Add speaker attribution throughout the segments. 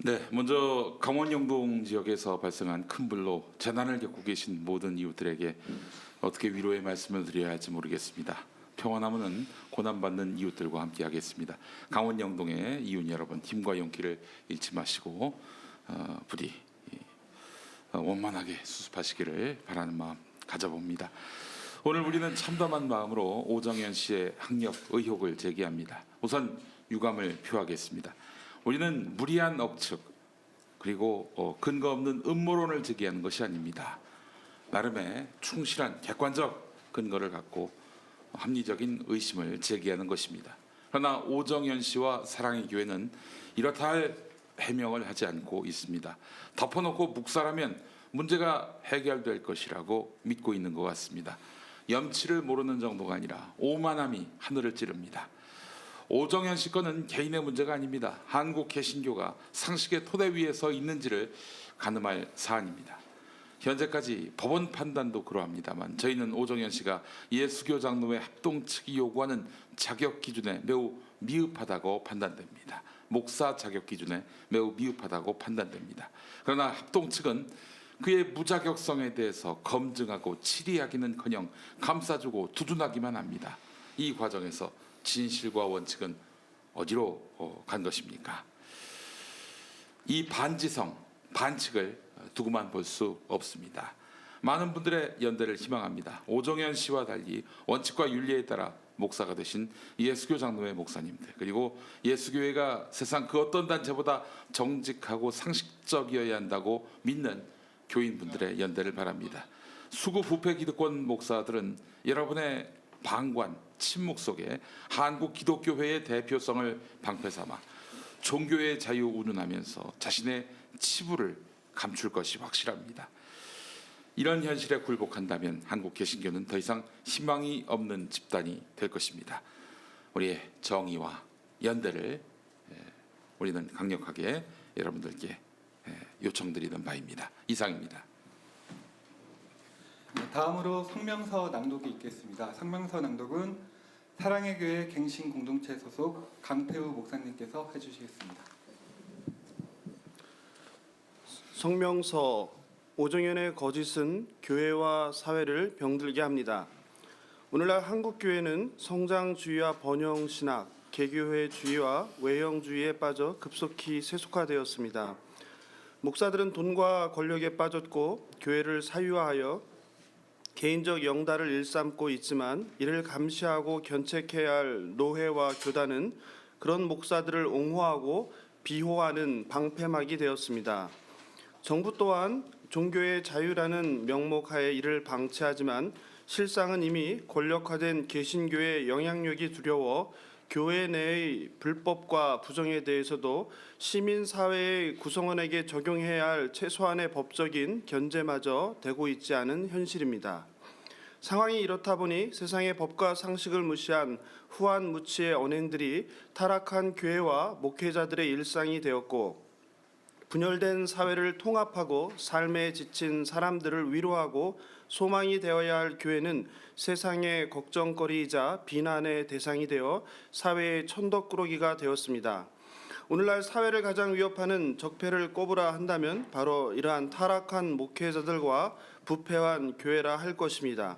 Speaker 1: 네, 먼저 강원 영동 지역에서 발생한 큰 불로 재난을 겪고 계신 모든 이웃들에게 어떻게 위로의 말씀을 드려야 할지 모르겠습니다. 평안하면은 고난받는 이웃들과 함께하겠습니다. 강원 영동의 이웃 여러분, 힘과 용기를 잃지 마시고 부디 원만하게 수습하시기를 바라는 마음 가져봅니다. 오늘 우리는 참담한 마음으로 오정현 씨의 학력 의혹을 제기합니다. 우선 유감을 표하겠습니다. 우리는 무리한 억측 그리고 근거 없는 음모론을 제기하는 것이 아닙니다. 나름의 충실한 객관적 근거를 갖고 합리적인 의심을 제기하는 것입니다. 그러나 오정현 씨와 사랑의 교회는 이렇다 할 해명을 하지 않고 있습니다. 덮어놓고 묵살하면 문제가 해결될 것이라고 믿고 있는 것 같습니다. 염치를 모르는 정도가 아니라 오만함이 하늘을 찌릅니다. 오정현 씨 건은 개인의 문제가 아닙니다. 한국 개신교가 상식의 토대 위에 서 있는지를 가늠할 사안입니다. 현재까지 법원 판단도 그러합니다만 저희는 오정현 씨가 예수교 장로회 합동 측이 요구하는 자격 기준에 매우 미흡하다고 판단됩니다. 목사 자격 기준에 매우 미흡하다고 판단됩니다. 그러나 합동 측은 그의 무자격성에 대해서 검증하고 치리하기는커녕 감싸주고 두둔하기만 합니다. 이 과정에서 진실과 원칙은 어디로 간 것입니까? 이 반지성, 반칙을 두고만 볼 수 없습니다. 많은 분들의 연대를 희망합니다. 오정현 씨와 달리 원칙과 윤리에 따라 목사가 되신 예수교 장로회 목사님들, 그리고 예수교회가 세상 그 어떤 단체보다 정직하고 상식적이어야 한다고 믿는 교인분들의 연대를 바랍니다. 수구 부패 기득권 목사들은 여러분의 방관, 침묵 속에 한국 기독교회의 대표성을 방패삼아 종교의 자유 운운하면서 자신의 치부를 감출 것이 확실합니다. 이런 현실에 굴복한다면 한국 개신교는 더 이상 희망이 없는 집단이 될 것입니다. 우리의 정의와 연대를 우리는 강력하게 여러분들께 요청드리는 바입니다. 이상입니다.
Speaker 2: 네, 다음으로 성명서 낭독이 있겠습니다. 성명서 낭독은 사랑의 교회 갱신 공동체 소속 강태우 목사님께서 해주시겠습니다.
Speaker 3: 성명서. 오정현의 거짓은 교회와 사회를 병들게 합니다. 오늘날 한국교회는 성장주의와 번영신학, 개교회주의와 외형주의에 빠져 급속히 세속화되었습니다. 목사들은 돈과 권력에 빠졌고 교회를 사유화하여 개인적 영달을 일삼고 있지만 이를 감시하고 견책해야 할 노회와 교단은 그런 목사들을 옹호하고 비호하는 방패막이 되었습니다. 정부 또한 종교의 자유라는 명목하에 이를 방치하지만 실상은 이미 권력화된 개신교의 영향력이 두려워 교회 내의 불법과 부정에 대해서도 시민사회의 구성원에게 적용해야 할 최소한의 법적인 견제마저 되고 있지 않은 현실입니다. 상황이 이렇다 보니 세상의 법과 상식을 무시한 후한무치의 언행들이 타락한 교회와 목회자들의 일상이 되었고, 분열된 사회를 통합하고 삶에 지친 사람들을 위로하고 소망이 되어야 할 교회는 세상의 걱정거리이자 비난의 대상이 되어 사회의 천덕꾸러기가 되었습니다. 오늘날 사회를 가장 위협하는 적폐를 꼽으라 한다면 바로 이러한 타락한 목회자들과 부패한 교회라 할 것입니다.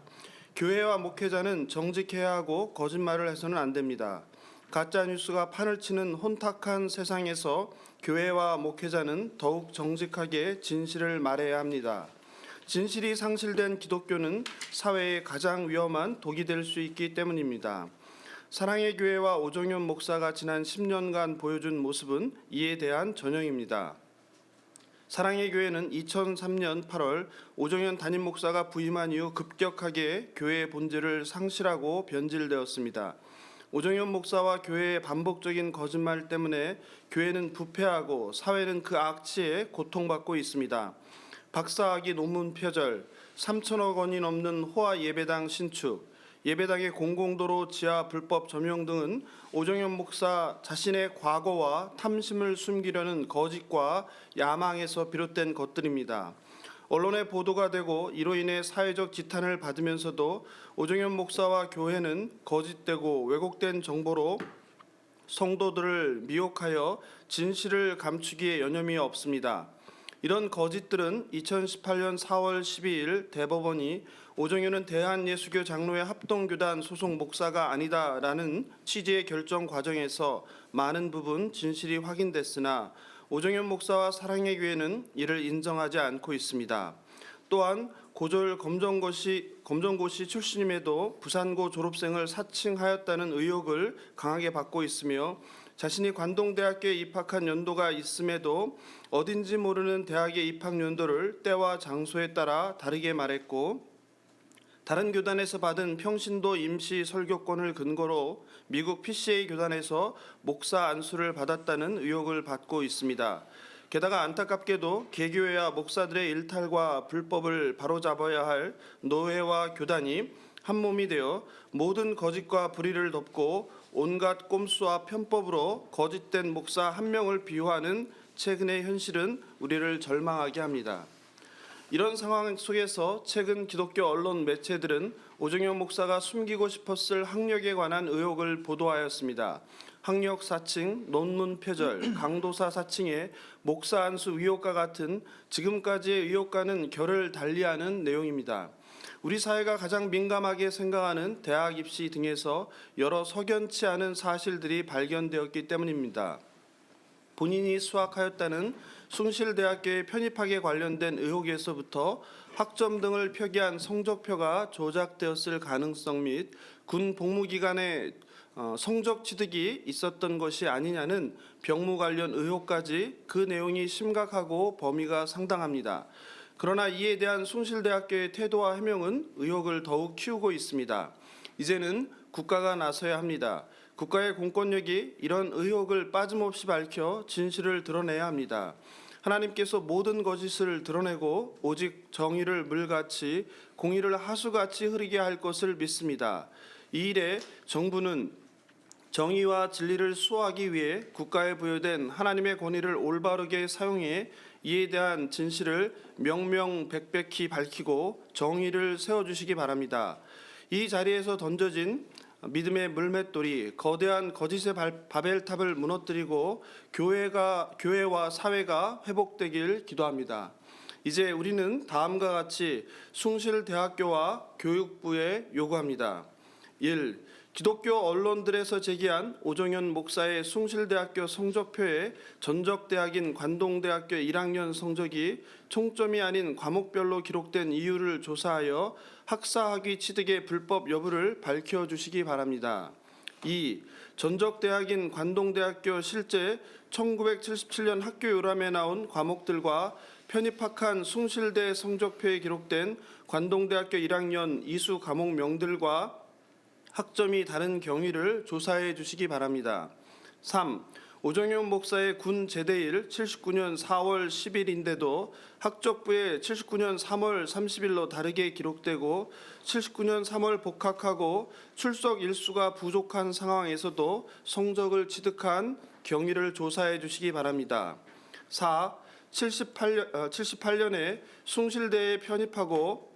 Speaker 3: 교회와 목회자는 정직해야 하고 거짓말을 해서는 안 됩니다. 가짜 뉴스가 판을 치는 혼탁한 세상에서 교회와 목회자는 더욱 정직하게 진실을 말해야 합니다. 진실이 상실된 기독교는 사회의 가장 위험한 독이 될 수 있기 때문입니다. 사랑의 교회와 오정현 목사가 지난 10년간 보여준 모습은 이에 대한 전형입니다. 사랑의 교회는 2003년 8월 오정현 담임 목사가 부임한 이후 급격하게 교회의 본질을 상실하고 변질되었습니다. 오정현 목사와 교회의 반복적인 거짓말 때문에 교회는 부패하고 사회는 그 악취에 고통받고 있습니다. 박사학위 논문 표절, 3천억 원이 넘는 호화 예배당 신축, 예배당의 공공도로 지하 불법 점용 등은 오정현 목사 자신의 과거와 탐심을 숨기려는 거짓과 야망에서 비롯된 것들입니다. 언론에 보도가 되고 이로 인해 사회적 지탄을 받으면서도 오정현 목사와 교회는 거짓되고 왜곡된 정보로 성도들을 미혹하여 진실을 감추기에 여념이 없습니다. 이런 거짓들은 2018년 4월 12일 대법원이 오정현은 대한예수교 장로회 합동교단 소속 목사가 아니다라는 취지의 결정 과정에서 많은 부분 진실이 확인됐으나 오정현 목사와 사랑의 교회는 이를 인정하지 않고 있습니다. 또한 고졸 검정고시 출신임에도 부산고 졸업생을 사칭하였다는 의혹을 강하게 받고 있으며 자신이 관동대학교에 입학한 연도가 있음에도 어딘지 모르는 대학의 입학 연도를 때와 장소에 따라 다르게 말했고 다른 교단에서 받은 평신도 임시 설교권을 근거로 미국 PCA 교단에서 목사 안수를 받았다는 의혹을 받고 있습니다. 게다가 안타깝게도 개교회와 목사들의 일탈과 불법을 바로잡아야 할 노회와 교단이 한 몸이 되어 모든 거짓과 불의를 덮고 온갖 꼼수와 편법으로 거짓된 목사 한 명을 비호하는 최근의 현실은 우리를 절망하게 합니다. 이런 상황 속에서 최근 기독교 언론 매체들은 오정현 목사가 숨기고 싶었을 학력에 관한 의혹을 보도하였습니다. 학력 사칭, 논문 표절, 강도사 사칭의 목사 안수 의혹과 같은 지금까지의 의혹과는 결을 달리하는 내용입니다. 우리 사회가 가장 민감하게 생각하는 대학 입시 등에서 여러 석연치 않은 사실들이 발견되었기 때문입니다. 본인이 수학하였다는 숭실대학교에 편입학에 관련된 의혹에서부터 학점 등을 표기한 성적표가 조작되었을 가능성 및 군 복무기간에 성적 취득이 있었던 것이 아니냐는 병무 관련 의혹까지 그 내용이 심각하고 범위가 상당합니다. 그러나 이에 대한 숭실대학교의 태도와 해명은 의혹을 더욱 키우고 있습니다. 이제는 국가가 나서야 합니다. 국가의 공권력이 이런 의혹을 빠짐없이 밝혀 진실을 드러내야 합니다. 하나님께서 모든 거짓을 드러내고 오직 정의를 물같이 공의를 하수같이 흐르게 할 것을 믿습니다. 이 일에 정부는 정의와 진리를 수호하기 위해 국가에 부여된 하나님의 권위를 올바르게 사용해 이에 대한 진실을 명명백백히 밝히고 정의를 세워주시기 바랍니다. 이 자리에서 던져진 믿음의 물맷돌이 거대한 거짓의 바벨탑을 무너뜨리고 교회와 사회가 회복되길 기도합니다. 이제 우리는 다음과 같이 숭실대학교와 교육부에 요구합니다. 1. 기독교 언론들에서 제기한 오정현 목사의 숭실대학교 성적표에 전적대학인 관동대학교 1학년 성적이 총점이 아닌 과목별로 기록된 이유를 조사하여 학사학위 취득의 불법 여부를 밝혀주시기 바랍니다. 2. 전적대학인 관동대학교 실제 1977년 학교 요람에 나온 과목들과 편입학한 숭실대 성적표에 기록된 관동대학교 1학년 이수 과목명들과 학점이 다른 경위를 조사해 주시기 바랍니다. 3. 오정현 목사의 군 제대일 79년 4월 10일인데도 학적부에 79년 3월 30일로 다르게 기록되고 79년 3월 복학하고 출석 일수가 부족한 상황에서도 성적을 취득한 경위를 조사해 주시기 바랍니다. 4. 78년에 숭실대에 편입하고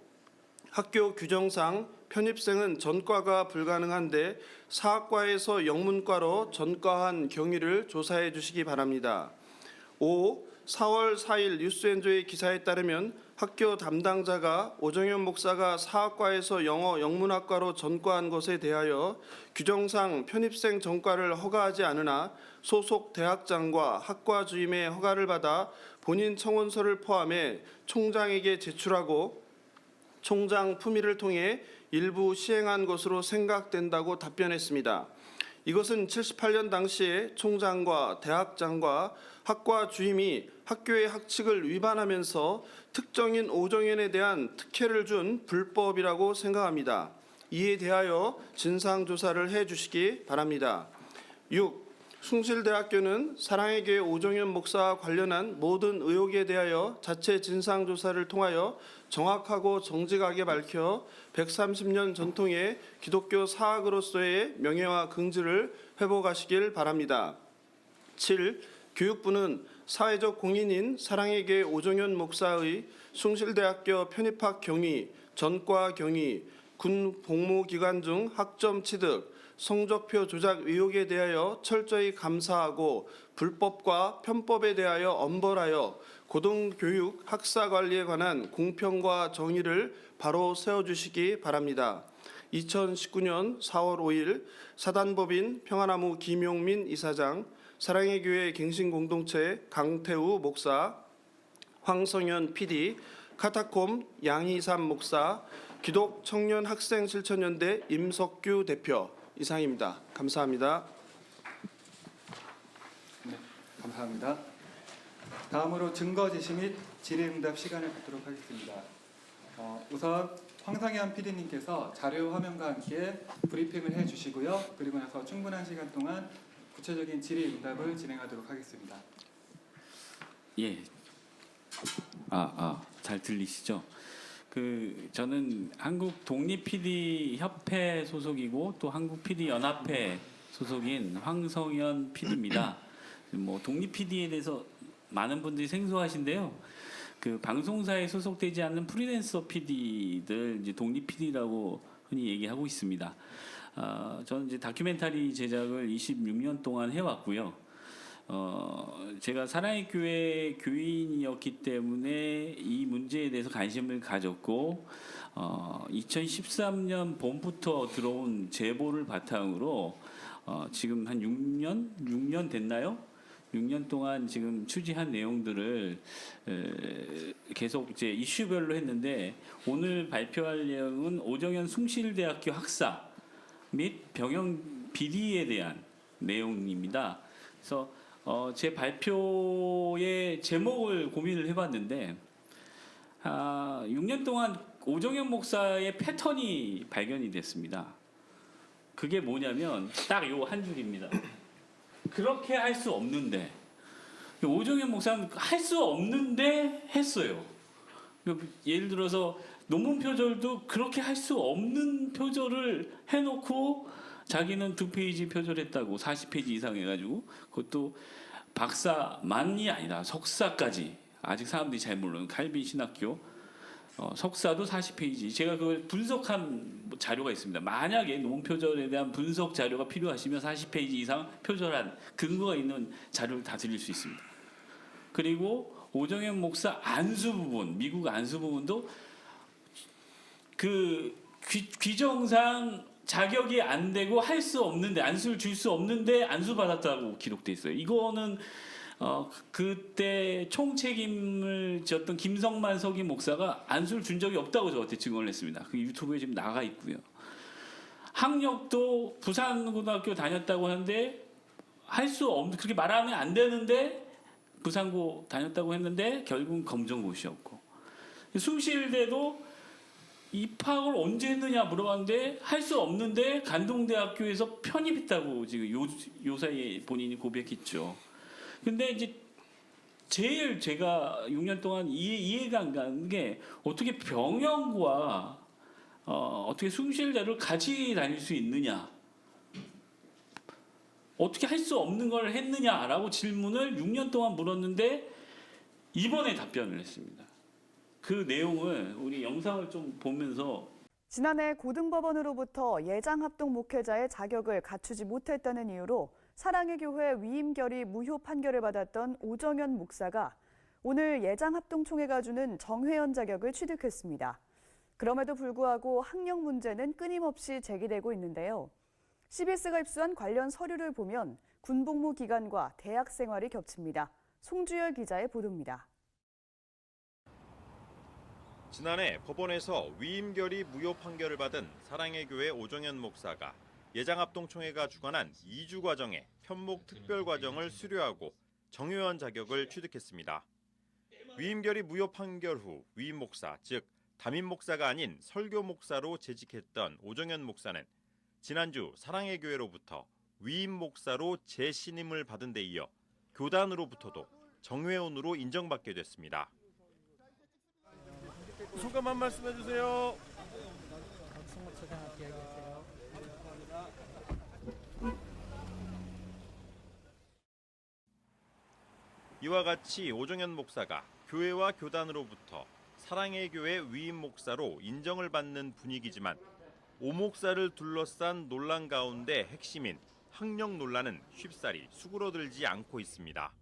Speaker 3: 학교 규정상 편입생은 전과가 불가능한데 사학과에서 영문과로 전과한 경위를 조사해 주시기 바랍니다. 5. 4월 4일 뉴스엔조의 기사에 따르면 학교 담당자가 오정현 목사가 사학과에서 영어 영문학과로 전과한 것에 대하여 규정상 편입생 전과를 허가하지 않으나 소속 대학장과 학과 주임의 허가를 받아 본인 청원서를 포함해 총장에게 제출하고 총장 품위를 통해 일부 시행한 것으로 생각된다고 답변했습니다. 이것은 78년 당시에 총장과 대학장과 학과 주임이 학교의 학칙을 위반하면서 특정인 오정현에 대한 특혜를 준 불법이라고 생각합니다. 이에 대하여 진상조사를 해주시기 바랍니다. 6. 숭실대학교는 사랑의 교회 오정현 목사와 관련한 모든 의혹에 대하여 자체 진상조사를 통하여 정확하고 정직하게 밝혀 130년 전통의 기독교 사학으로서의 명예와 긍지를 회복하시길 바랍니다. 7. 교육부는 사회적 공인인 사랑의 교회 오정현 목사의 숭실대학교 편입학 경위, 전과 경위, 군 복무 기간 중 학점 취득, 성적표 조작 의혹에 대하여 철저히 감사하고 불법과 편법에 대하여 엄벌하여 고등교육 학사 관리에 관한 공평과 정의를 바로 세워주시기 바랍니다. 2019년 4월 5일 사단법인 평화나무 김용민 이사장, 사랑의 교회 갱신공동체 강태우 목사, 황성현 PD, 카타콤 양희삼 목사, 기독 청년 학생 실천연대 임석규 대표, 이상입니다. 감사합니다.
Speaker 2: 네, 감사합니다. 다음으로 증거 제시 및 질의응답 시간을 갖도록 하겠습니다. 우선 황상현 PD님께서 자료 화면과 함께 브리핑을 해주시고요. 그리고 나서 충분한 시간 동안 구체적인 질의응답을 진행하도록 하겠습니다.
Speaker 4: 예. 잘 들리시죠? 저는 한국 독립 PD 협회 소속이고 또 한국 PD 연합회 소속인 황성현 PD입니다. 독립 PD에 대해서 많은 분들이 생소하신데요. 방송사에 소속되지 않는 프리랜서 PD들 이제 독립 PD라고 흔히 얘기하고 있습니다. 저는 이제 다큐멘터리 제작을 26년 동안 해왔고요. 제가 사랑의 교회 교인이었기 때문에 이 문제에 대해서 관심을 가졌고 2013년 봄부터 들어온 제보를 바탕으로 지금 한 6년 됐나요? 6년 동안 지금 취재한 내용들을 계속 이제 이슈별로 했는데 오늘 발표할 내용은 오정현 숭실대학교 학사 및 병영 비리에 대한 내용입니다. 그래서 제 발표의 제목을 고민을 해봤는데 6년 동안 오정현 목사의 패턴이 발견이 됐습니다. 그게 뭐냐면 딱 요 한 줄입니다. 그렇게 할 수 없는데 오정현 목사는 할 수 없는데 했어요. 예를 들어서 논문 표절도 그렇게 할 수 없는 표절을 해놓고 자기는 2페이지 표절했다고 40페이지 이상 해가지고 그것도 박사만이 아니라 석사까지 아직 사람들이 잘 모르는 칼빈 신학교 석사도 40페이지 제가 그걸 분석한 자료가 있습니다. 만약에 논문 표절에 대한 분석 자료가 필요하시면 40페이지 이상 표절한 근거가 있는 자료를 다 드릴 수 있습니다. 그리고 오정현 목사 안수 부분 미국 안수 부분도 규정상 자격이 안 되고 할 수 없는데 안수를 줄 수 없는데 안수 받았다고 기록돼 있어요. 이거는 그때 총책임을 졌던 김성만 석임 목사가 안수를 준 적이 없다고 저한테 증언을 했습니다. 그 유튜브에 지금 나가 있고요. 학력도 부산고등학교 다녔다고 하는데 할 수 없는 그렇게 말하면 안 되는데 부산고 다녔다고 했는데 결국은 검정고시였고 숭실대도 입학을 언제 했느냐 물어봤는데 할 수 없는데 간동대학교에서 편입했다고 지금 요 사이에 본인이 고백했죠. 근데 이제 제일 제가 6년 동안 이해가 안 가는 게 어떻게 병영과 어떻게 숭실대를 같이 다닐 수 있느냐, 어떻게 할 수 없는 걸 했느냐라고 질문을 6년 동안 물었는데 이번에 답변을 했습니다. 그 내용을 우리 영상을 좀 보면서
Speaker 5: 지난해 고등법원으로부터 예장합동 목회자의 자격을 갖추지 못했다는 이유로 사랑의 교회 위임결의 무효 판결을 받았던 오정현 목사가 오늘 예장합동총회가 주는 정회원 자격을 취득했습니다. 그럼에도 불구하고 학력 문제는 끊임없이 제기되고 있는데요. CBS가 입수한 관련 서류를 보면 군복무 기간과 대학 생활이 겹칩니다. 송주열 기자의 보도입니다.
Speaker 6: 지난해 법원에서 위임결의 무효 판결을 받은 사랑의 교회 오정현 목사가 예장합동총회가 주관한 2주 과정에 편목 특별 과정을 수료하고 정회원 자격을 취득했습니다. 위임결의 무효 판결 후 위임 목사, 즉 담임 목사가 아닌 설교 목사로 재직했던 오정현 목사는 지난주 사랑의 교회로부터 위임 목사로 재신임을 받은 데 이어 교단으로부터도 정회원으로 인정받게 됐습니다.
Speaker 7: 소감 한 말씀 해주세요.
Speaker 6: 이와 같이 오정현 목사가 교회와 교단으로부터 사랑의 교회 위임 목사로 인정을 받는 분위기지만 오 목사를 둘러싼 논란 가운데 핵심인 학력 논란은 쉽사리 수그러들지 않고 있습니다.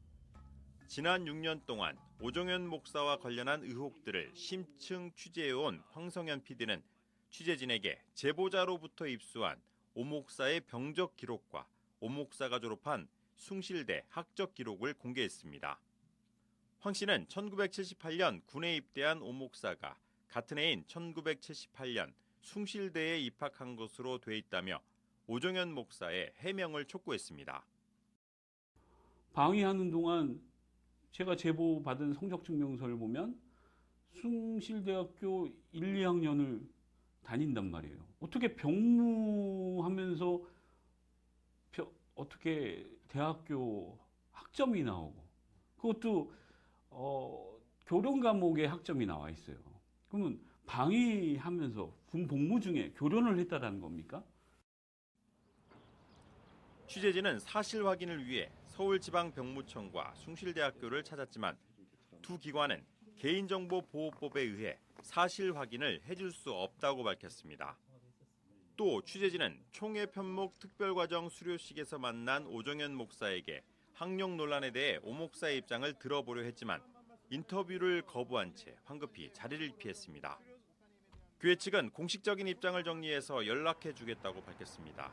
Speaker 6: 지난 6년 동안 오정현 목사와 관련한 의혹들을 심층 취재해온 황성현 PD는 취재진에게 제보자로부터 입수한 오 목사의 병적 기록과 오 목사가 졸업한 숭실대 학적 기록을 공개했습니다. 황 씨는 1978년 군에 입대한 오 목사가 같은 해인 1978년 숭실대에 입학한 것으로 돼 있다며 오정현 목사의 해명을 촉구했습니다.
Speaker 4: 방위하는 동안 제가 제보받은 성적증명서를 보면 숭실대학교 1, 2학년을 다닌단 말이에요. 어떻게 병무하면서 어떻게 대학교 학점이 나오고 그것도 교련 과목에 학점이 나와 있어요. 그러면 방위하면서 군 복무 중에 교련을 했다라는 겁니까?
Speaker 6: 취재진은 사실 확인을 위해 서울지방병무청과 숭실대학교를 찾았지만 두 기관은 개인정보보호법에 의해 사실 확인을 해줄 수 없다고 밝혔습니다. 또 취재진은 총회 편목 특별과정 수료식에서 만난 오정현 목사에게 학력 논란에 대해 오 목사의 입장을 들어보려 했지만 인터뷰를 거부한 채 황급히 자리를 피했습니다. 교회 측은 공식적인 입장을 정리해서 연락해 주겠다고 밝혔습니다.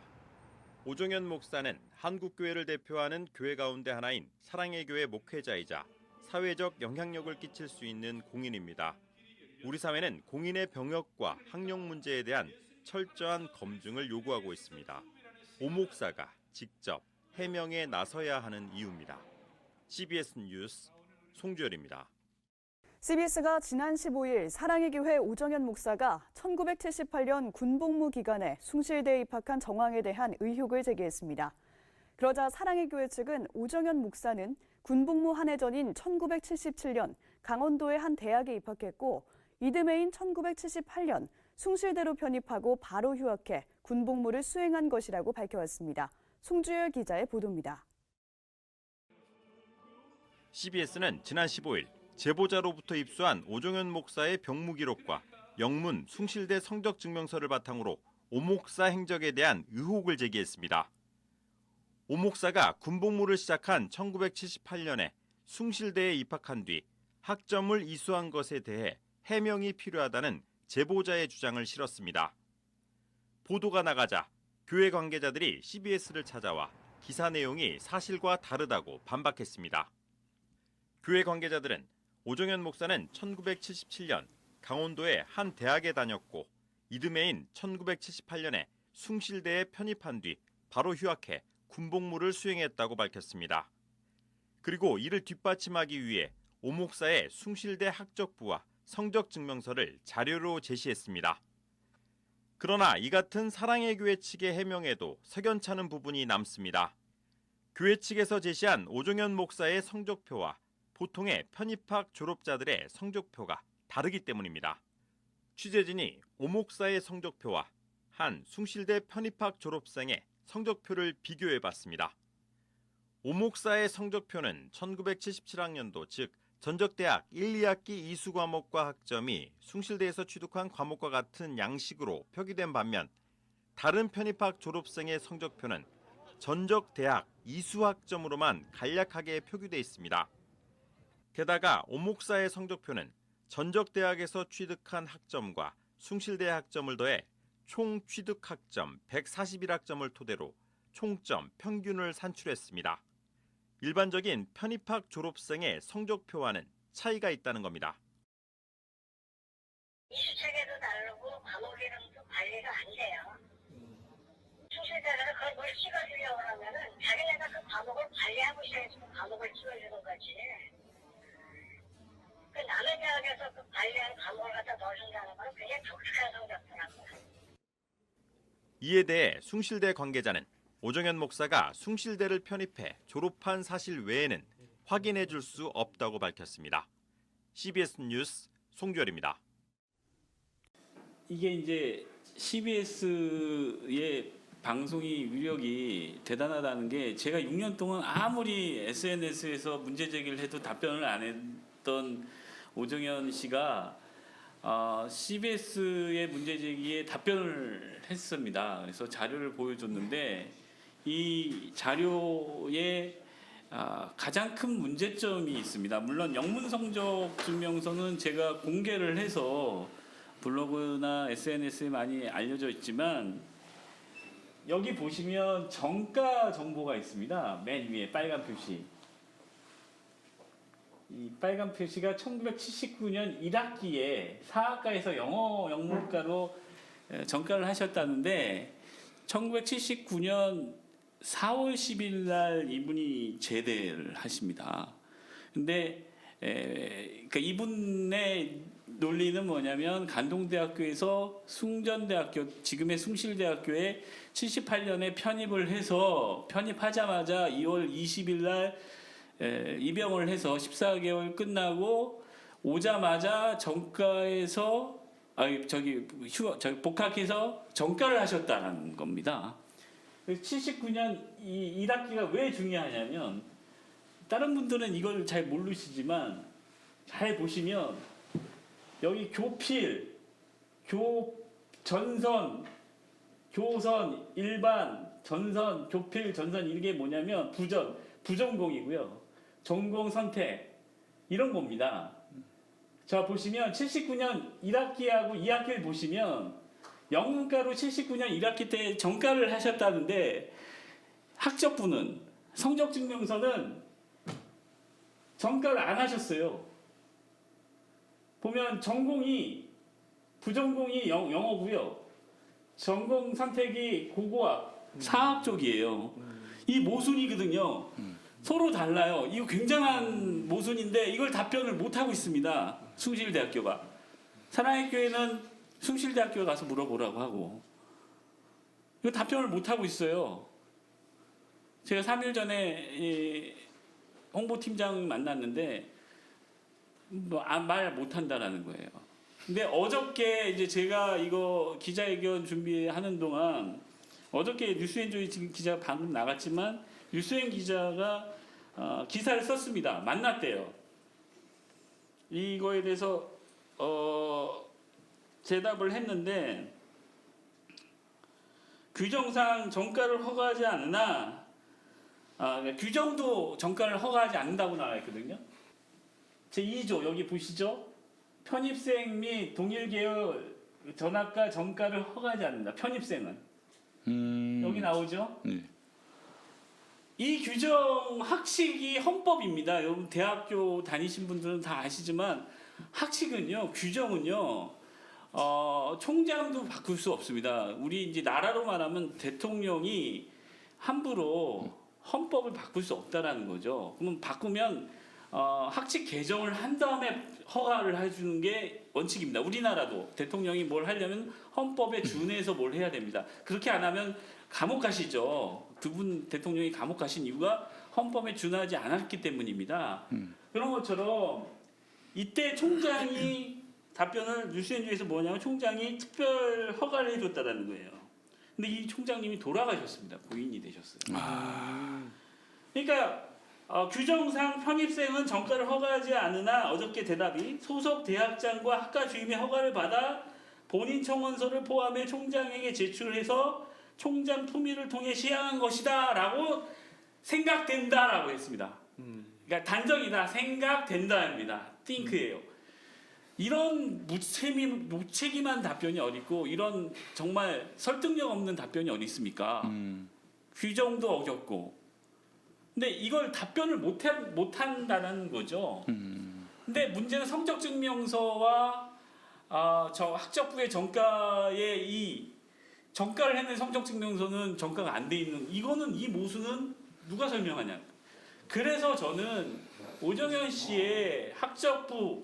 Speaker 6: 오정현 목사는 한국교회를 대표하는 교회 가운데 하나인 사랑의 교회 목회자이자 사회적 영향력을 끼칠 수 있는 공인입니다. 우리 사회는 공인의 병역과 학력 문제에 대한 철저한 검증을 요구하고 있습니다. 오 목사가 직접 해명에 나서야 하는 이유입니다. CBS 뉴스 송주열입니다.
Speaker 5: CBS가 지난 15일 사랑의 교회 오정현 목사가 1978년 군복무 기간에 숭실대에 입학한 정황에 대한 의혹을 제기했습니다. 그러자 사랑의 교회 측은 오정현 목사는 군복무 한 해 전인 1977년 강원도의 한 대학에 입학했고 이듬해인 1978년 숭실대로 편입하고 바로 휴학해 군복무를 수행한 것이라고 밝혀왔습니다. 송주열 기자의 보도입니다.
Speaker 6: CBS는 지난 15일 제보자로부터 입수한 오정현 목사의 병무 기록과 영문 숭실대 성적 증명서를 바탕으로 오 목사 행적에 대한 의혹을 제기했습니다. 오 목사가 군복무를 시작한 1978년에 숭실대에 입학한 뒤 학점을 이수한 것에 대해 해명이 필요하다는 제보자의 주장을 실었습니다. 보도가 나가자 교회 관계자들이 CBS를 찾아와 기사 내용이 사실과 다르다고 반박했습니다. 교회 관계자들은 오정현 목사는 1977년 강원도의 한 대학에 다녔고 이듬해인 1978년에 숭실대에 편입한 뒤 바로 휴학해 군복무를 수행했다고 밝혔습니다. 그리고 이를 뒷받침하기 위해 오 목사의 숭실대 학적부와 성적 증명서를 자료로 제시했습니다. 그러나 이 같은 사랑의 교회 측의 해명에도 석연찮은 부분이 남습니다. 교회 측에서 제시한 오정현 목사의 성적표와 보통의 편입학 졸업자들의 성적표가 다르기 때문입니다. 취재진이 오 목사의 성적표와 한 숭실대 편입학 졸업생의 성적표를 비교해봤습니다. 오 목사의 성적표는 1977학년도 즉 전적대학 1, 2학기 이수 과목과 학점이 숭실대에서 취득한 과목과 같은 양식으로 표기된 반면 다른 편입학 졸업생의 성적표는 전적대학 이수 학점으로만 간략하게 표기돼 있습니다. 게다가 오 목사의 성적표는 전적대학에서 취득한 학점과 숭실대 학점을 더해 총 취득 학점 141학점을 토대로 총점 평균을 산출했습니다. 일반적인 편입학 졸업생의 성적표와는 차이가 있다는 겁니다.
Speaker 8: 이수체계도 다르고 과목 이름도 관리가 안 돼요. 숭실대에서 그걸 뭘 찍어주려고 하면은 자기네가 그 과목을 관리하고 있어야지 그 과목을 찍어주는 거지. 그 남의 대학에서 그 관리하는 과목을 갖다 넣어준다는 건 굉장히 독특한 성적표라고요.
Speaker 6: 이에 대해 숭실대 관계자는 오정현 목사가 숭실대를 편입해 졸업한 사실 외에는 확인해 줄 수 없다고 밝혔습니다. CBS 뉴스 송주열입니다.
Speaker 4: 이게 이제 CBS의 방송이 위력이 대단하다는 게 제가 6년 동안 아무리 SNS에서 문제 제기를 해도 답변을 안 했던 오정현 씨가 CBS의 문제 제기에 답변을 했습니다. 그래서 자료를 보여줬는데 이 자료에 가장 큰 문제점이 있습니다. 물론 영문 성적 증명서는 제가 공개를 해서 블로그나 SNS에 많이 알려져 있지만 여기 보시면 정가 정보가 있습니다. 맨 위에 빨간 표시. 이 빨간 표시가 1979년 1학기에 사학과에서 영어 영문과로 전과를 하셨다는데 1979년 4월 10일 날 이분이 제대를 하십니다. 근데 그러니까 이분의 논리는 뭐냐면 간동대학교에서 숭전대학교 지금의 숭실대학교에 78년에 편입을 해서 편입하자마자 2월 20일 날 입영을 해서 14개월 끝나고 오자마자 전과에서 복학해서 전과를 하셨다는 겁니다. 79년 이 1학기가 왜 중요하냐면 다른 분들은 이걸 잘 모르시지만 잘 보시면 여기 교필, 전선, 교선, 일반, 전선, 교필, 전선 이게 뭐냐면 부전공이고요. 전공 선택 이런 겁니다. 자 보시면 79년 1학기하고 2학기를 보시면 영문과로 79년 1학기 때 전과를 하셨다는데 학적부는 성적증명서는 전과를 안 하셨어요. 보면 전공이 부전공이 영어고요. 전공 선택이 고고학 사학 쪽이에요. 이 모순이거든요. 서로 달라요. 이거 굉장한 모순인데 이걸 답변을 못 하고 있습니다. 숭실대학교가. 사랑의 교회는 숭실대학교에 가서 물어보라고 하고 이거 답변을 못 하고 있어요. 제가 3일 전에 홍보팀장 만났는데 말 못한다라는 거예요. 근데 어저께 이제 제가 이거 기자회견 준비하는 동안 어저께 뉴스엔조이 지금 기자 방금 나갔지만 뉴스엔 기자가 기사를 썼습니다. 만났대요. 이거에 대해서 대답을 했는데 규정상 전과를 허가하지 않으나 규정도 전과를 허가하지 않는다고 나와 있거든요. 제2조 여기 보시죠. 편입생 및 동일계열 전학과 전과를 허가하지 않는다. 편입생은 여기 나오죠.
Speaker 1: 네.
Speaker 4: 이 규정 학칙이 헌법입니다. 여러분 대학교 다니신 분들은 다 아시지만 학칙은요, 규정은요, 총장도 바꿀 수 없습니다. 우리 이제 나라로 말하면 대통령이 함부로 헌법을 바꿀 수 없다라는 거죠. 그러면 바꾸면 학칙 개정을 한 다음에 허가를 해주는 게 원칙입니다. 우리나라도 대통령이 뭘 하려면 헌법에 준해서 뭘 해야 됩니다. 그렇게 안 하면 감옥 가시죠. 두 분 대통령이 감옥 가신 이유가 헌법에 준하지 않았기 때문입니다. 그런 것처럼 이때 총장이 답변을 뉴스엔조에서 뭐냐면 총장이 특별 허가를 해줬다라는 거예요. 근데 이 총장님이 돌아가셨습니다. 고인이 되셨어요. 그러니까 규정상 편입생은 전과를 허가하지 않으나 어저께 대답이 소속 대학장과 학과 주임의 허가를 받아 본인 청원서를 포함해 총장에게 제출해서 총장 품위를 통해 시행한 것이다라고 생각된다라고 했습니다. 그러니까 단정이다, 생각된다입니다. think예요. 이런 무책임한 답변이 어디 있고 이런 정말 설득력 없는 답변이 어디 있습니까? 규정도 어겼고. 근데 이걸 답변을 못한다는 거죠. 근데 문제는 성적증명서와 저 학적부의 전과의 이 전과를 했는 성적증명서는 전과가 안 돼 있는 이거는 이 모순은 누가 설명하냐? 그래서 저는 오정현 씨의 학적부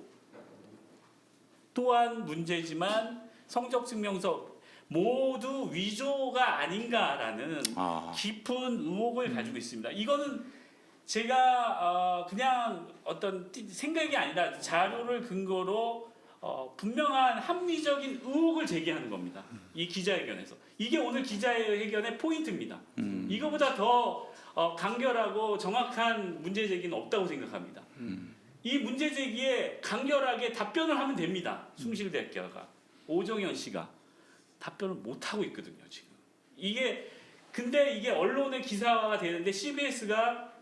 Speaker 4: 또한 문제지만 성적증명서 모두 위조가 아닌가라는 깊은 의혹을 가지고 있습니다. 이거는 제가 그냥 어떤 생각이 아니라 자료를 근거로 분명한 합리적인 의혹을 제기하는 겁니다. 이 기자회견에서. 이게 오늘 기자회견의 포인트입니다. 이거보다 더 간결하고 정확한 문제 제기는 없다고 생각합니다. 이 문제 제기에 간결하게 답변을 하면 됩니다. 숭실대학교가 오정현 씨가 답변을 못 하고 있거든요 지금. 근데 이게 언론의 기사화가 되는데 CBS가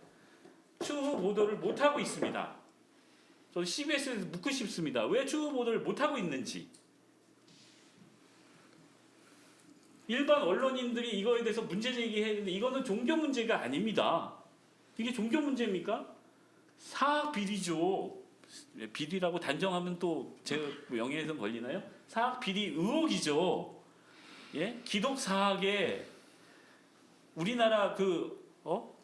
Speaker 4: 추후 보도를 못 하고 있습니다. 저는 CBS에서 묻고 싶습니다. 왜 추후 보도를 못 하고 있는지. 일반 언론인들이 이거에 대해서 문제 제기했는데 이거는 종교 문제가 아닙니다. 이게 종교 문제입니까? 사학 비리죠. 비리라고 단정하면 또 제 명예훼손 걸리나요? 사학 비리 의혹이죠. 예? 기독 사학에 우리나라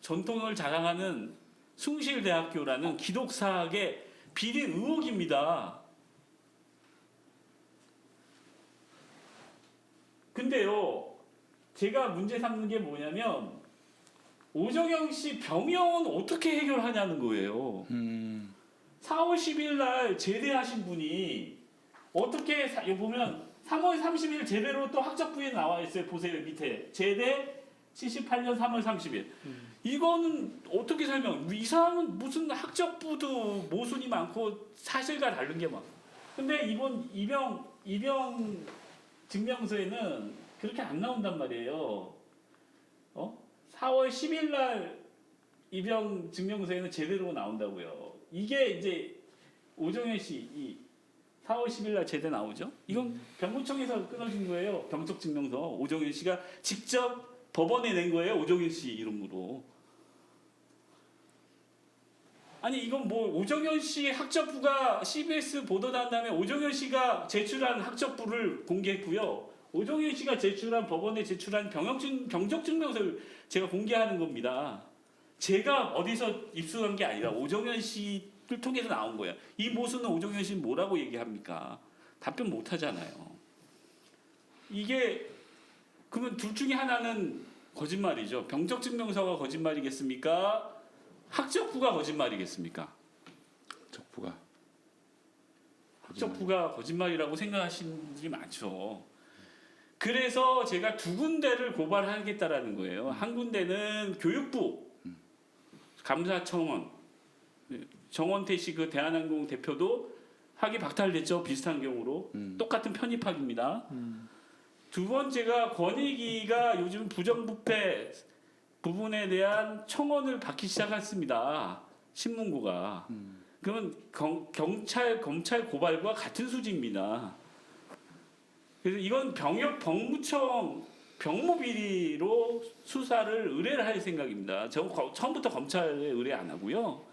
Speaker 4: 전통을 자랑하는 숭실대학교라는 기독 사학의 비리 의혹입니다. 근데요, 제가 문제 삼는 게 뭐냐면 오정영 씨 병역은 어떻게 해결하냐는 거예요. 4월 10일 날 제대하신 분이 어떻게 여기 보면 3월 30일 제대로 또 학적부에 나와 있어요. 보세요 밑에 제대 78년 3월 30일. 이거는 어떻게 설명? 이 사람은 무슨 학적부도 모순이 많고 사실과 다른 게 많고. 근데 이번 입영 증명서에는 그렇게 안 나온단 말이에요. 4월 10일 날 입영 증명서에는 제대로 나온다고요. 이게 이제 오정현 씨 4월 10일 날 제대 나오죠? 이건 병무청에서 끊어진 거예요. 병적 증명서. 오정현 씨가 직접 법원에 낸 거예요. 오정현 씨 이름으로. 아니 이건 뭐 오정현 씨 학적부가 CBS 보도한 다음에 오정현 씨가 제출한 학적부를 공개했고요. 오정현 씨가 제출한 법원에 제출한 병적 증명서를 제가 공개하는 겁니다. 제가 어디서 입수한 게 아니라 오정현 씨를 통해서 나온 거예요. 이 모순은 오정현 씨는 뭐라고 얘기합니까? 답변 못 하잖아요. 이게 그러면 둘 중에 하나는 거짓말이죠. 병적 증명서가 거짓말이겠습니까? 학적부가 거짓말이겠습니까? 학적부가 거짓말이라고 생각하시는 분들이 많죠. 그래서 제가 두 군데를 고발하겠다라는 거예요. 한 군데는 교육부 감사청원 정원태 씨 그 대한항공 대표도 학위 박탈됐죠. 비슷한 경우로 똑같은 편입학입니다. 두 번째가 권익위가 요즘 부정부패 부분에 대한 청원을 받기 시작했습니다. 신문고가. 그러면 검찰 고발과 같은 수지입니다. 그래서 이건 병무청 병무비리로 수사를 의뢰를 할 생각입니다. 처음부터 검찰에 의뢰 안 하고요.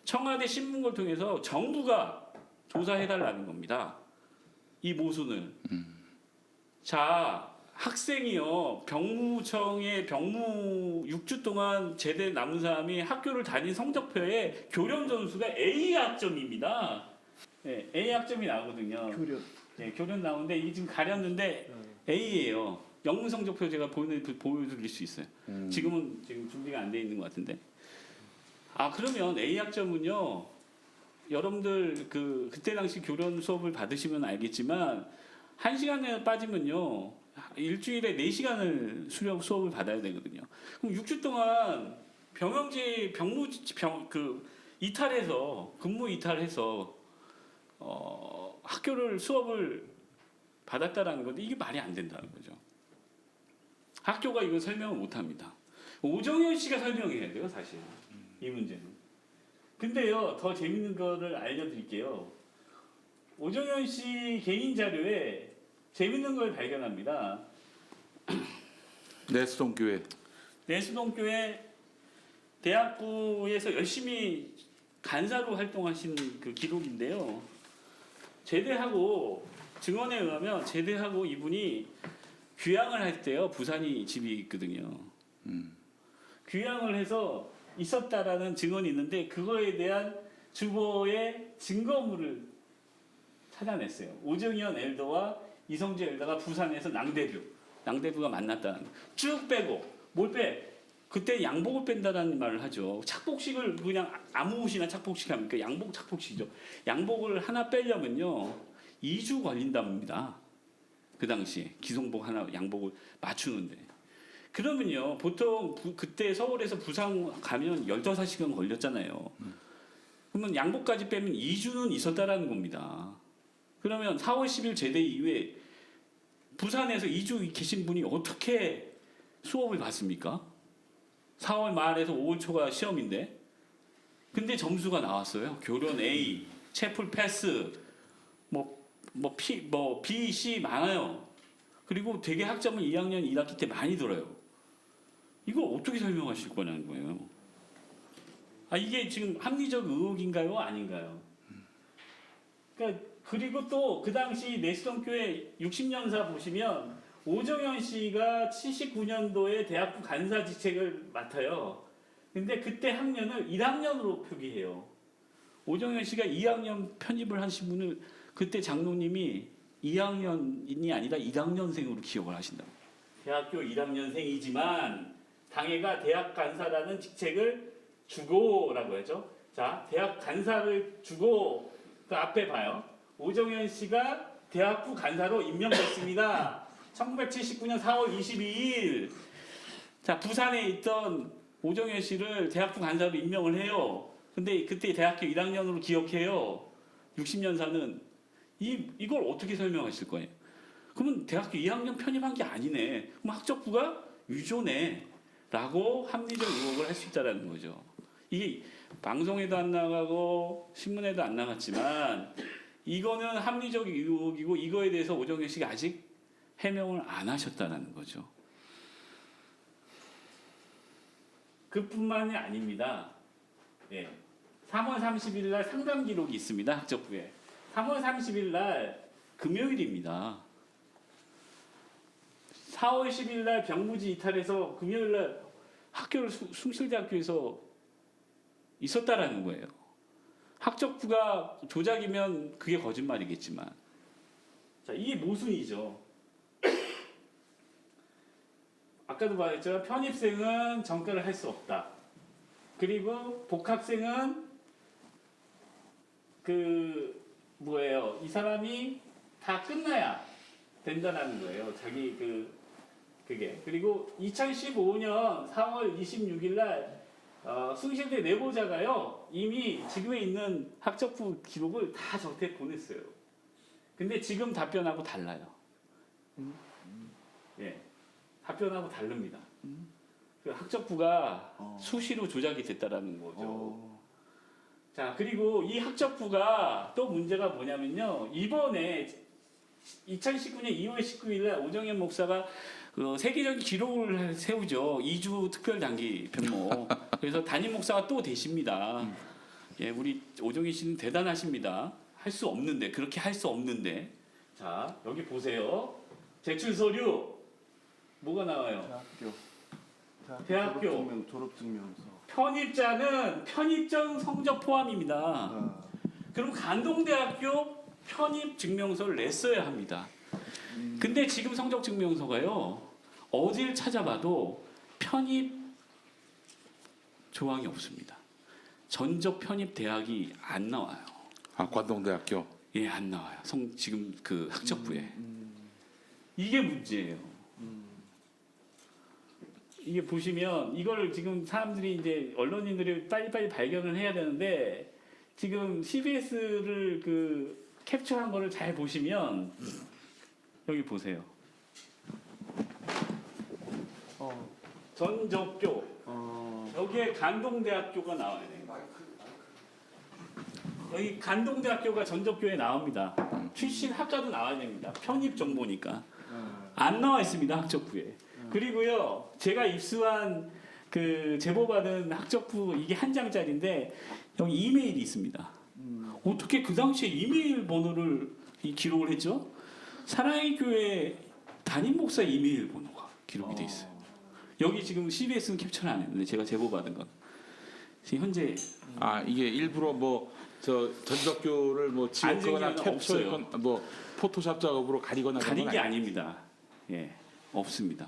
Speaker 4: 청와대 신문고를 통해서 정부가 조사해달라는 겁니다. 이 모순을. 자, 학생이요. 병무청에 병무 6주 동안 제대 남은 사람이 학교를 다닌 성적표에 교련 점수가 A 학점입니다. 네, A 학점이 나오거든요. 네, 교련 나오는데 이게 지금 가렸는데 A예요. 영문 성적표 제가 보여드릴 수 있어요. 지금 준비가 안 돼 있는 것 같은데. 그러면 A 학점은요. 여러분들 그때 당시 교련 수업을 받으시면 알겠지만 1시간에 빠지면요. 일주일에 4시간을 수업을 받아야 되거든요. 그럼 6주 동안 이탈해서 근무 이탈해서 학교를 수업을 받았다라는 건데 이게 말이 안 된다는 거죠. 학교가 이거 설명을 못 합니다. 오정현 씨가 설명해야 돼요, 사실. 이 문제는. 근데요, 더 재밌는 거를 알려드릴게요. 오정현 씨 개인 자료에 재밌는 걸 발견합니다. 내수동교회 대학부에서 열심히 간사로 활동하신 그 기록인데요. 제대하고 증언에 의하면 제대하고 이분이 귀향을 할 때요. 부산이 집이 있거든요. 귀향을 해서 있었다라는 증언이 있는데 그거에 대한 주보의 증거물을 찾아냈어요. 오정현 엘더와 이성재 엘더가 부산에서 낭대부가 만났다는 거. 쭉 빼고 뭘 빼? 그때 양복을 뺀다라는 말을 하죠. 착복식을 그냥 아무 옷이나 착복식 합니까? 양복 착복식이죠. 양복을 하나 빼려면요 2주 걸린답니다. 그 당시에 기성복 하나 양복을 맞추는데. 그러면요 보통 그때 서울에서 부산 가면 15시간 걸렸잖아요. 그러면 양복까지 빼면 2주는 있었다라는 겁니다. 그러면 4월 10일 제대 이후에 부산에서 2주 계신 분이 어떻게 수업을 받습니까? 4월 말에서 5월 초가 시험인데 근데 점수가 나왔어요. 교련 A, 채플 패스, B, C 많아요. 그리고 되게 학점은 2학년 1학기 때 많이 들어요. 이거 어떻게 설명하실 거냐는 거예요. 이게 지금 합리적 의혹인가요? 아닌가요? 그러니까 그리고 또 그 당시 내시동교회 60년사 보시면 오정현 씨가 79년도에 대학부 간사 직책을 맡아요. 근데 그때 학년을 1학년으로 표기해요. 오정현 씨가 2학년 편입을 하신 분을 그때 장로님이 2학년이 아니라 1학년생으로 기억을 하신다고. 대학교 1학년생이지만 당회가 대학 간사라는 직책을 주고라고 하죠. 자, 대학 간사를 주고 그 앞에 봐요. 오정현 씨가 대학부 간사로 임명됐습니다. 1979년 4월 22일. 자, 부산에 있던 오정현 씨를 대학부 간사로 임명을 해요. 근데 그때 대학교 1학년으로 기억해요. 60년사는 이걸 어떻게 설명하실 거예요? 그러면 대학교 2학년 편입한 게 아니네. 그럼 학적부가 위조네. 라고 합리적 의혹을 할 수 있다는 거죠. 이게 방송에도 안 나가고 신문에도 안 나갔지만 이거는 합리적 의혹이고 이거에 대해서 오정현 씨가 아직 해명을 안 하셨다는 거죠. 그뿐만이 아닙니다. 예. 3월 30일 날 상담 기록이 있습니다. 학적부에. 3월 30일 날 금요일입니다. 4월 10일 날 병무지 이탈해서 금요일 날 학교를 숭실대학교에서 있었다라는 거예요. 학적부가 조작이면 그게 거짓말이겠지만. 자, 이게 모순이죠. 아까도 말했죠. 편입생은 전과를 할 수 없다. 그리고 복학생은 이 사람이 다 끝나야 된다는 거예요. 자기 그게. 그리고 2015년 4월 26일 날 숭실대 내보자가요. 이미 지금에 있는 학적부 기록을 다 저한테 보냈어요. 근데 지금 답변하고 달라요. 예. 답변하고 다릅니다. 그 학적부가 수시로 조작이 됐다라는 거죠. 자, 그리고 이 학적부가 또 문제가 뭐냐면요. 이번에 2019년 2월 19일 날 오정현 목사가 세계적인 기록을 세우죠. 2주 특별 단기 편목. 그래서 담임 목사가 또 되십니다. 예, 우리 오정현 씨는 대단하십니다. 할 수 없는데, 그렇게 할 수 없는데. 자, 여기 보세요. 제출 서류. 뭐가 나와요? 대학교.
Speaker 3: 졸업증명서.
Speaker 4: 편입자는 편입전 성적 포함입니다. 그럼 간동대학교 편입 증명서를 냈어야 합니다. 근데 지금 성적 증명서가요. 어딜 찾아봐도 편입 조항이 없습니다. 전적 편입 대학이 안 나와요.
Speaker 1: 관동대학교.
Speaker 4: 예, 안 나와요. 지금 그 학적부에. 이게 문제예요. 이게 보시면 이걸 지금 사람들이 이제 언론인들이 빨리빨리 발견을 해야 되는데 지금 CBS를 캡처한 거를 잘 보시면 여기 보세요. 전적교. 여기에 간동대학교가 나와야 돼요. 여기 간동대학교가 전적교에 나옵니다. 출신 학과도 나와야 됩니다. 편입 정보니까. 안 나와 있습니다. 학적부에. 그리고요, 제가 입수한 제보받은 학적부 이게 한 장짜리인데 여기 이메일이 있습니다. 어떻게 그 당시에 이메일 번호를 기록을 했죠? 사랑의 교회 담임 목사 이메일 번호가 기록이 돼 있어요. 여기 지금 CBS는 캡처를 안 했는데 제가 제보받은 건 지금 현재
Speaker 1: 이게 일부러 전적교를 지웠거나 캡처했거나 포토샵 작업으로 가리거나
Speaker 4: 가린 게 아닙니다. 예, 없습니다.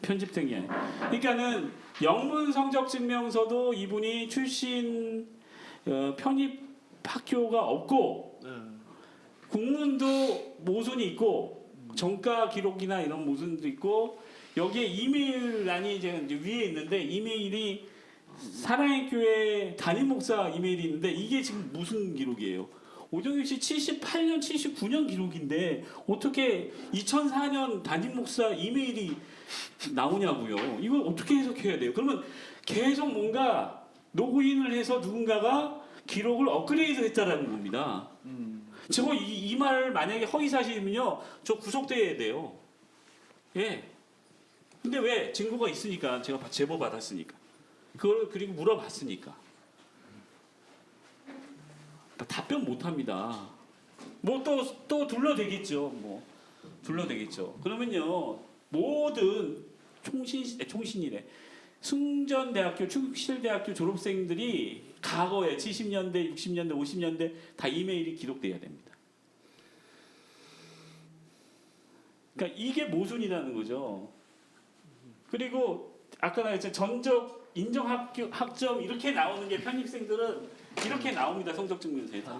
Speaker 4: 편집된 게 아니에요. 그러니까는 영문 성적 증명서도 이분이 출신 편입 학교가 없고 국문도 모순이 있고 전과 기록이나 이런 모순도 있고 여기에 이메일란이 이제 위에 있는데 이메일이 사랑의 교회 담임 목사 이메일이 있는데 이게 지금 무슨 기록이에요? 오정현 씨 78년, 79년 기록인데 어떻게 2004년 담임 목사 이메일이 나오냐고요. 이걸 어떻게 해석해야 돼요? 그러면 계속 뭔가 로그인을 해서 누군가가 기록을 업그레이드 했다라는 겁니다. 저거 이 말을 만약에 허위 사실이면요, 저 구속돼야 돼요. 예. 근데 왜? 증거가 있으니까, 제가 제보 받았으니까. 그걸 그리고 물어봤으니까. 답변 못 합니다. 뭐 또 둘러대겠죠. 뭐 둘러대겠죠. 그러면요, 모든 총신이래. 숭전대학교, 충실대학교 졸업생들이 과거에 70년대, 60년대, 50년대 다 이메일이 기록돼야 됩니다. 그러니까 이게 모순이라는 거죠. 그리고 아까 나했죠, 전적 인정 학점 이렇게 나오는 게 편입생들은 이렇게 나옵니다. 성적 증명서에 다.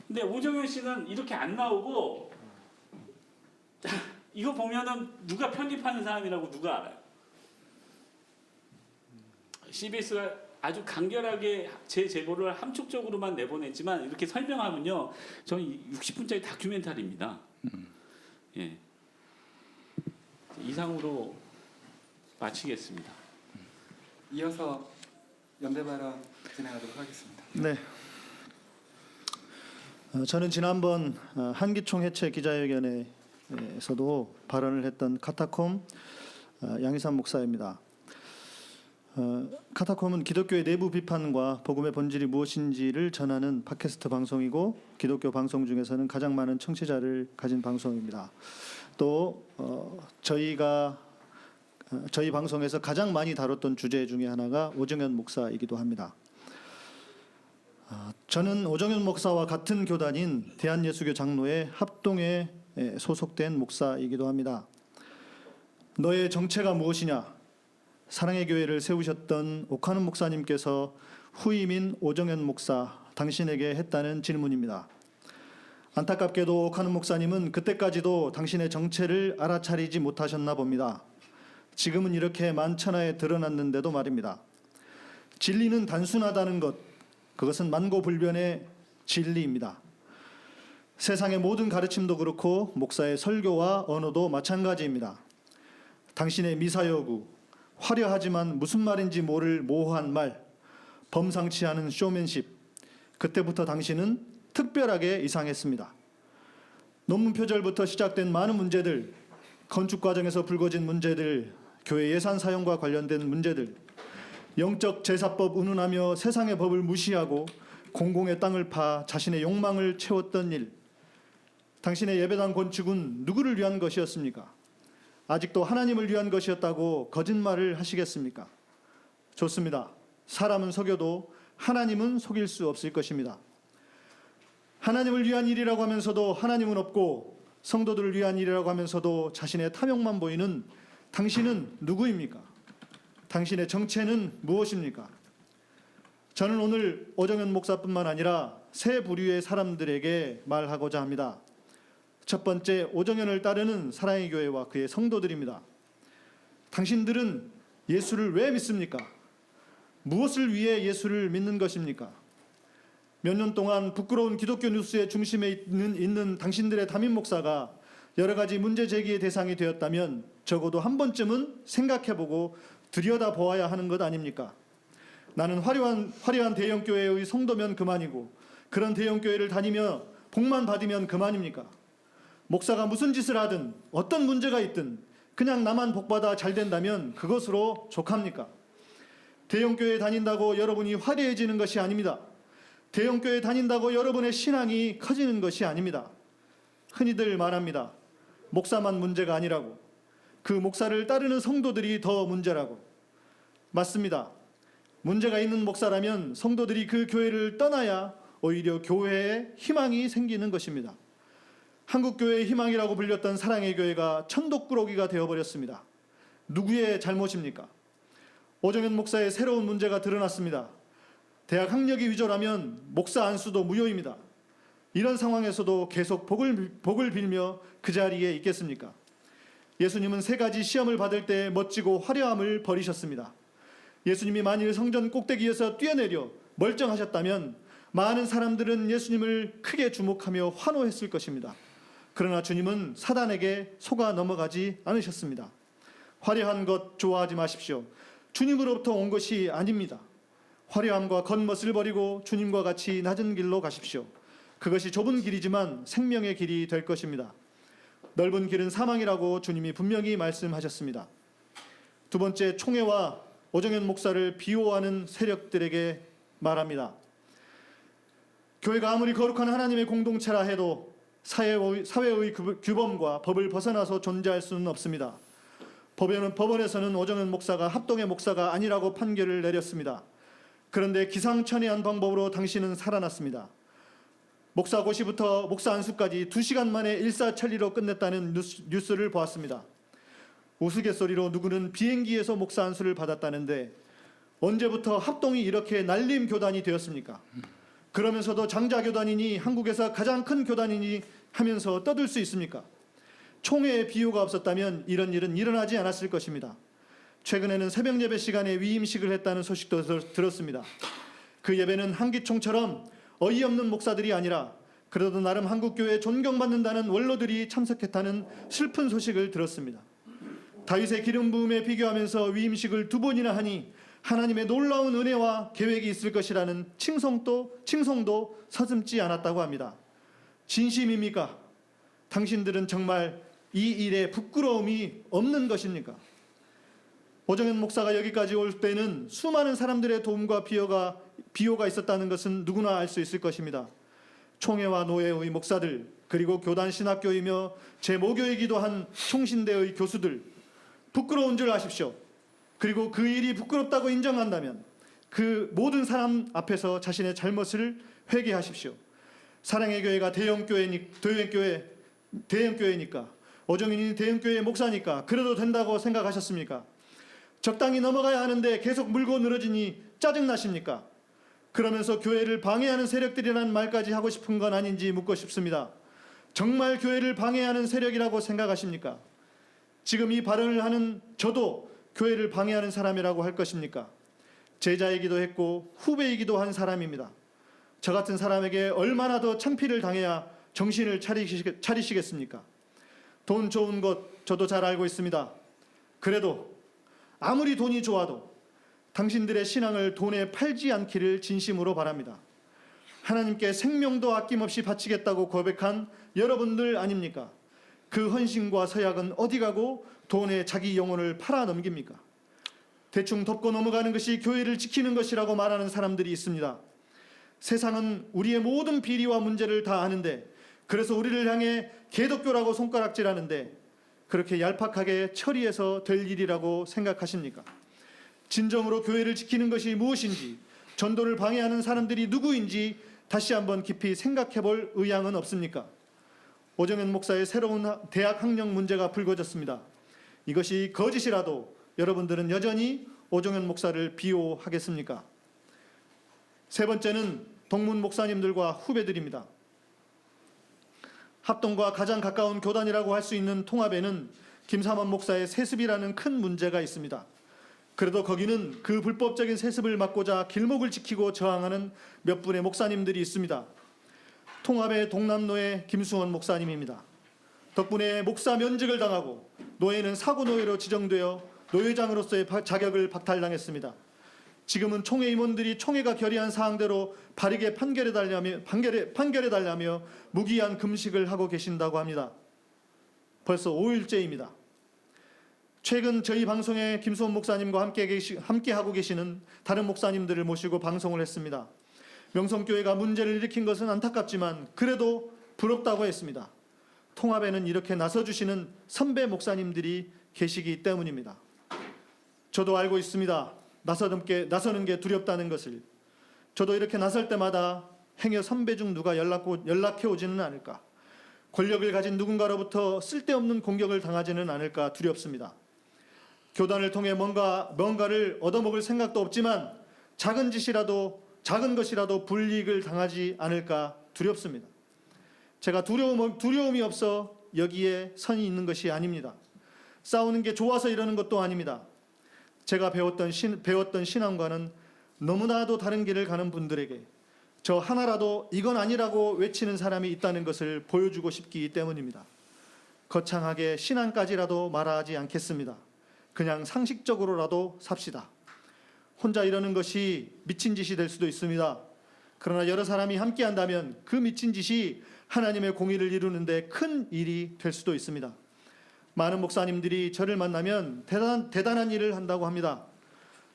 Speaker 4: 근데 오정현 씨는 이렇게 안 나오고 이거 보면은 누가 편입하는 사람이라고 누가 알아요? CBS가 아주 간결하게 제 제보를 함축적으로만 내보냈지만 이렇게 설명하면요, 저는 60분짜리 다큐멘터리입니다. 예. 이상으로 마치겠습니다.
Speaker 2: 이어서 연대 발언 진행하도록 하겠습니다.
Speaker 9: 네. 저는 지난번 한기총 해체 기자회견에서도 발언을 했던 카타콤 양희삼 목사입니다. 카타콤은 기독교의 내부 비판과 복음의 본질이 무엇인지를 전하는 팟캐스트 방송이고 기독교 방송 중에서는 가장 많은 청취자를 가진 방송입니다. 또 저희 방송에서 가장 많이 다뤘던 주제 중에 하나가 오정현 목사이기도 합니다. 저는 오정현 목사와 같은 교단인 대한예수교 장로회 합동에 소속된 목사이기도 합니다. 너의 정체가 무엇이냐? 사랑의 교회를 세우셨던 옥하는 목사님께서 후임인 오정현 목사 당신에게 했다는 질문입니다. 안타깝게도 옥하는 목사님은 그때까지도 당신의 정체를 알아차리지 못하셨나 봅니다. 지금은 이렇게 만천하에 드러났는데도 말입니다. 진리는 단순하다는 것, 그것은 만고불변의 진리입니다. 세상의 모든 가르침도 그렇고 목사의 설교와 언어도 마찬가지입니다. 당신의 미사여구, 화려하지만 무슨 말인지 모를 모호한 말, 범상치 않은 쇼맨십, 그때부터 당신은 특별하게 이상했습니다. 논문 표절부터 시작된 많은 문제들, 건축 과정에서 불거진 문제들, 교회 예산 사용과 관련된 문제들, 영적 제사법 운운하며 세상의 법을 무시하고 공공의 땅을 파 자신의 욕망을 채웠던 일, 당신의 예배당 건축은 누구를 위한 것이었습니까? 아직도 하나님을 위한 것이었다고 거짓말을 하시겠습니까? 좋습니다. 사람은 속여도 하나님은 속일 수 없을 것입니다. 하나님을 위한 일이라고 하면서도 하나님은 없고 성도들을 위한 일이라고 하면서도 자신의 탐욕만 보이는 당신은 누구입니까? 당신의 정체는 무엇입니까? 저는 오늘 오정현 목사뿐만 아니라 세 부류의 사람들에게 말하고자 합니다. 첫 번째, 오정현을 따르는 사랑의 교회와 그의 성도들입니다. 당신들은 예수를 왜 믿습니까? 무엇을 위해 예수를 믿는 것입니까? 몇 년 동안 부끄러운 기독교 뉴스의 중심에 있는 당신들의 담임 목사가 여러 가지 문제 제기의 대상이 되었다면 적어도 한 번쯤은 생각해보고 들여다보아야 하는 것 아닙니까? 나는 화려한 대형교회의 성도면 그만이고 그런 대형교회를 다니며 복만 받으면 그만입니까? 목사가 무슨 짓을 하든 어떤 문제가 있든 그냥 나만 복받아 잘 된다면 그것으로 족합니까? 대형교회 다닌다고 여러분이 화려해지는 것이 아닙니다. 대형교회 다닌다고 여러분의 신앙이 커지는 것이 아닙니다. 흔히들 말합니다. 목사만 문제가 아니라고. 그 목사를 따르는 성도들이 더 문제라고. 맞습니다. 문제가 있는 목사라면 성도들이 그 교회를 떠나야 오히려 교회에 희망이 생기는 것입니다. 한국교회의 희망이라고 불렸던 사랑의 교회가 천독꾸러기가 되어버렸습니다. 누구의 잘못입니까? 오정현 목사의 새로운 문제가 드러났습니다. 대학 학력이 위조라면 목사 안수도 무효입니다. 이런 상황에서도 계속 복을 빌며 그 자리에 있겠습니까? 예수님은 세 가지 시험을 받을 때 멋지고 화려함을 버리셨습니다. 예수님이 만일 성전 꼭대기에서 뛰어내려 멀쩡하셨다면 많은 사람들은 예수님을 크게 주목하며 환호했을 것입니다. 그러나 주님은 사단에게 속아 넘어가지 않으셨습니다. 화려한 것 좋아하지 마십시오. 주님으로부터 온 것이 아닙니다. 화려함과 겉멋을 버리고 주님과 같이 낮은 길로 가십시오. 그것이 좁은 길이지만 생명의 길이 될 것입니다. 넓은 길은 사망이라고 주님이 분명히 말씀하셨습니다. 두 번째, 총회와 오정현 목사를 비호하는 세력들에게 말합니다. 교회가 아무리 거룩한 하나님의 공동체라 해도 사회의 규범과 법을 벗어나서 존재할 수는 없습니다. 법원에서는 오정현 목사가 합동의 목사가 아니라고 판결을 내렸습니다. 그런데 기상천외한 방법으로 당신은 살아났습니다. 목사 고시부터 목사 안수까지 2시간 만에 일사천리로 끝냈다는 뉴스를 보았습니다. 우스갯소리로 누구는 비행기에서 목사 안수를 받았다는데 언제부터 합동이 이렇게 날림 교단이 되었습니까? 그러면서도 장자 교단이니 한국에서 가장 큰 교단이니 하면서 떠들 수 있습니까? 총회의 비호가 없었다면 이런 일은 일어나지 않았을 것입니다. 최근에는 새벽 예배 시간에 위임식을 했다는 소식도 들었습니다. 그 예배는 한기총처럼 어이없는 목사들이 아니라 그래도 나름 한국교회에 존경받는다는 원로들이 참석했다는 슬픈 소식을 들었습니다. 다윗의 기름 부음에 비교하면서 위임식을 2번이나 하니 하나님의 놀라운 은혜와 계획이 있을 것이라는 칭송도 서슴지 않았다고 합니다. 진심입니까? 당신들은 정말 이 일에 부끄러움이 없는 것입니까? 오정현 목사가 여기까지 올 때는 수많은 사람들의 도움과 비호가 있었다는 것은 누구나 알 수 있을 것입니다. 총회와 노회의 목사들, 그리고 교단 신학교이며 제 모교이기도 한 총신대의 교수들, 부끄러운 줄 아십시오. 그리고 그 일이 부끄럽다고 인정한다면 그 모든 사람 앞에서 자신의 잘못을 회개하십시오. 사랑의 교회가 대형교회니까 오정현이 대형교회 목사니까 그래도 된다고 생각하셨습니까? 적당히 넘어가야 하는데 계속 물고 늘어지니 짜증나십니까? 그러면서 교회를 방해하는 세력들이라는 말까지 하고 싶은 건 아닌지 묻고 싶습니다. 정말 교회를 방해하는 세력이라고 생각하십니까? 지금 이 발언을 하는 저도 교회를 방해하는 사람이라고 할 것입니까? 제자이기도 했고 후배이기도 한 사람입니다. 저 같은 사람에게 얼마나 더 창피를 당해야 정신을 차리시겠습니까? 돈 좋은 것 저도 잘 알고 있습니다. 그래도 아무리 돈이 좋아도 당신들의 신앙을 돈에 팔지 않기를 진심으로 바랍니다. 하나님께 생명도 아낌없이 바치겠다고 고백한 여러분들 아닙니까? 그 헌신과 서약은 어디 가고 돈에 자기 영혼을 팔아 넘깁니까? 대충 덮고 넘어가는 것이 교회를 지키는 것이라고 말하는 사람들이 있습니다. 세상은 우리의 모든 비리와 문제를 다 아는데 그래서 우리를 향해 개독교라고 손가락질하는데 그렇게 얄팍하게 처리해서 될 일이라고 생각하십니까? 진정으로 교회를 지키는 것이 무엇인지, 전도를 방해하는 사람들이 누구인지 다시 한번 깊이 생각해 볼 의향은 없습니까? 오정현 목사의 새로운 대학 학력 문제가 불거졌습니다. 이것이 거짓이라도 여러분들은 여전히 오정현 목사를 비호하겠습니까? 세 번째는 동문 목사님들과 후배들입니다. 합동과 가장 가까운 교단이라고 할 수 있는 통합에는 김삼원 목사의 세습이라는 큰 문제가 있습니다. 그래도 거기는 그 불법적인 세습을 막고자 길목을 지키고 저항하는 몇 분의 목사님들이 있습니다. 통합의 동남노회 김수원 목사님입니다. 덕분에 목사 면직을 당하고 노회는 사고노회로 지정되어 노회장으로서의 자격을 박탈당했습니다. 지금은 총회 임원들이 총회가 결의한 사항대로 바르게 판결해달라며 무기한 금식을 하고 계신다고 합니다. 벌써 5일째입니다. 최근 저희 방송에 김수원 목사님과 함께하고 계시는 다른 목사님들을 모시고 방송을 했습니다. 명성교회가 문제를 일으킨 것은 안타깝지만 그래도 부럽다고 했습니다. 통합에는 이렇게 나서주시는 선배 목사님들이 계시기 때문입니다. 저도 알고 있습니다. 나서는 게 두렵다는 것을. 저도 이렇게 나설 때마다 행여 선배 중 누가 연락해 오지는 않을까. 권력을 가진 누군가로부터 쓸데없는 공격을 당하지는 않을까 두렵습니다. 교단을 통해 뭔가를 얻어먹을 생각도 없지만 작은 것이라도 불이익을 당하지 않을까 두렵습니다. 제가 두려움이 없어 여기에 선이 있는 것이 아닙니다. 싸우는 게 좋아서 이러는 것도 아닙니다. 제가 배웠던 신앙과는 너무나도 다른 길을 가는 분들에게 저 하나라도 이건 아니라고 외치는 사람이 있다는 것을 보여주고 싶기 때문입니다. 거창하게 신앙까지라도 말하지 않겠습니다. 그냥 상식적으로라도 삽시다. 혼자 이러는 것이 미친 짓이 될 수도 있습니다. 그러나 여러 사람이 함께 한다면 그 미친 짓이 하나님의 공의를 이루는데 큰 일이 될 수도 있습니다. 많은 목사님들이 저를 만나면 대단한 일을 한다고 합니다.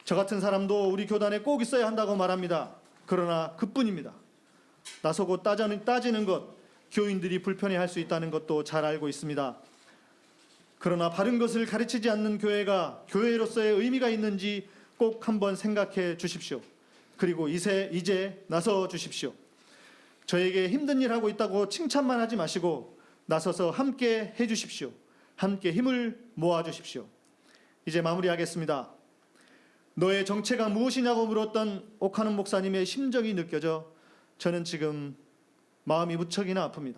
Speaker 9: 저 같은 사람도 우리 교단에 꼭 있어야 한다고 말합니다. 그러나 그뿐입니다. 나서고 따지는 것, 교인들이 불편해할 수 있다는 것도 잘 알고 있습니다. 그러나 바른 것을 가르치지 않는 교회가 교회로서의 의미가 있는지 꼭 한번 생각해 주십시오. 그리고 이제 나서 주십시오. 저에게 힘든 일 하고 있다고 칭찬만 하지 마시고 나서서 함께 해 주십시오. 함께 힘을 모아 주십시오. 이제 마무리하겠습니다. 너의 정체가 무엇이냐고 물었던 옥하는 목사님의 심정이 느껴져 저는 지금 마음이 무척이나 아픕니다.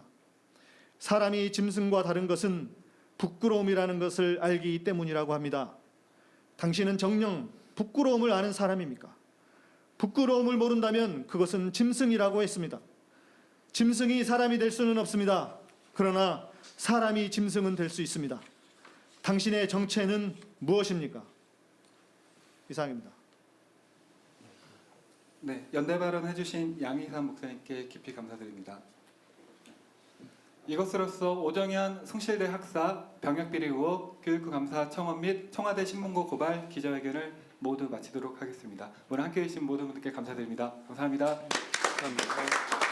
Speaker 9: 사람이 짐승과 다른 것은 부끄러움이라는 것을 알기 때문이라고 합니다. 당신은 정녕 부끄러움을 아는 사람입니까? 부끄러움을 모른다면 그것은 짐승이라고 했습니다. 짐승이 사람이 될 수는 없습니다. 그러나 사람이 짐승은 될 수 있습니다. 당신의 정체는 무엇입니까? 이상입니다.
Speaker 2: 네, 연대 발언해주신 양희삼 목사님께 깊이 감사드립니다. 이것으로써 오정현 숭실대 학사 병역비리 의혹 교육부 감사 청원 및 청와대 신문고 고발 기자회견을 모두 마치도록 하겠습니다. 오늘 함께해 주신 모든 분들께 감사드립니다. 감사합니다.
Speaker 3: 감사합니다.